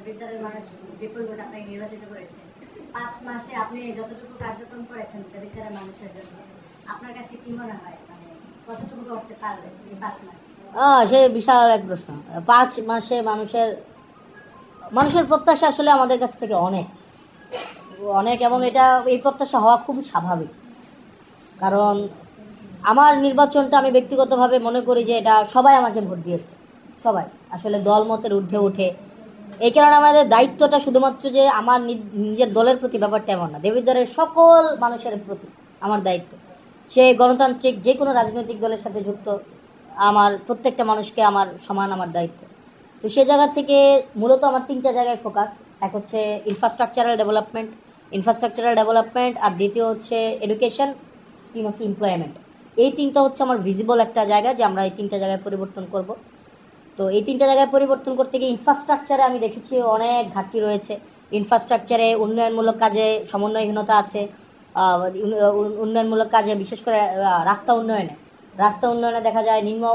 দেবিদ্বারের মানুষ বিপুল ভোট আপনাকে নির্বাচিত করেছে। 5 মাসে আপনি যতটুকু কার্যক্রম করেছেন দেবিদ্বারের মানুষের জন্য, আপনার কাছে কি মনে হয়, মানে কতটুকু করতে পারলেন এই 5 মাসে? সে বিশাল এক প্রশ্ন। 5 মাসে মানুষের মানুষের প্রত্যাশা আসলে আমাদের কাছ থেকে অনেক অনেক, এবং এটা এই প্রত্যাশা হওয়া খুবই স্বাভাবিক। কারণ আমার নির্বাচনটা আমি ব্যক্তিগতভাবে মনে করি যে এটা সবাই আমাকে ভোট দিয়েছে, সবাই আসলে দলমতের ঊর্ধ্বে উঠে। এই কারণে আমাদের দায়িত্বটা শুধুমাত্র যে আমার নিজের দলের প্রতি ব্যাপারটা এমন না, দেবিদ্বারের সকল মানুষের প্রতি আমার দায়িত্ব। সে গণতান্ত্রিক যে কোনো রাজনৈতিক দলের সাথে যুক্ত, আমার প্রত্যেকটা মানুষকে আমার সমান আমার দায়িত্ব। তো সে জায়গা থেকে মূলত আমার 3টা জায়গায় ফোকাস। এক হচ্ছে ইনফ্রাস্ট্রাকচারাল ডেভেলপমেন্ট, আর দ্বিতীয় হচ্ছে এডুকেশন, 3 হচ্ছে এমপ্লয়মেন্ট। এই 3টা হচ্ছে আমার ভিজিবল একটা জায়গা যে আমরা এই 3টা জায়গায় পরিবর্তন করব। তো এই 3টা জায়গায় পরিবর্তন করতে গিয়ে ইনফ্রাস্ট্রাকচারে আমি দেখেছি অনেক ঘাটতি রয়েছে। ইনফ্রাস্ট্রাকচারে উন্নয়নমূলক কাজে সমন্বয়হীনতা আছে। উন্নয়নমূলক কাজে বিশেষ করে রাস্তা উন্নয়নে দেখা যায় নিম্ন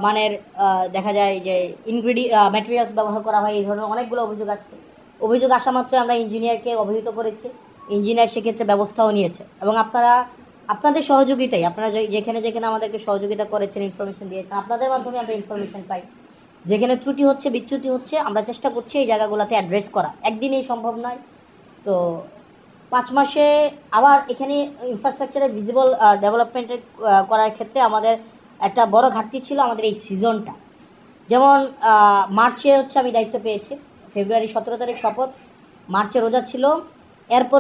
মানের, দেখা যায় যে ম্যাটেরিয়ালস ব্যবহার করা হয়। এই ধরনের অনেকগুলো অভিযোগ আসা মাত্র আমরা ইঞ্জিনিয়ারকে অবহিত করেছি। ইঞ্জিনিয়ার সেক্ষেত্রে ব্যবস্থাও নিয়েছে, এবং আপনাদের সহযোগিতায়, আপনারা যেখানে যেখানে আমাদেরকে সহযোগিতা করেছেন, ইনফরমেশন দিয়েছেন, আপনাদের মাধ্যমে আমরা ইনফরমেশন পাই। যেখানে ত্রুটি হচ্ছে, বিচ্যুতি হচ্ছে, আমরা চেষ্টা করছি এই জায়গাগুলোতে অ্যাড্রেস করা। একদিনেই সম্ভব নয়। তো 5 মাসে আবার এখানে ইনফ্রাস্ট্রাকচারের ভিজিবল ডেভেলপমেন্টের করার ক্ষেত্রে আমাদের একটা বড় ঘাটতি ছিল আমাদের এই সিজনটা। যেমন মার্চে হচ্ছে আমি দায়িত্ব পেয়েছি, ফেব্রুয়ারি 17 তারিখ শপথ, মার্চে রোজা ছিল। এরপর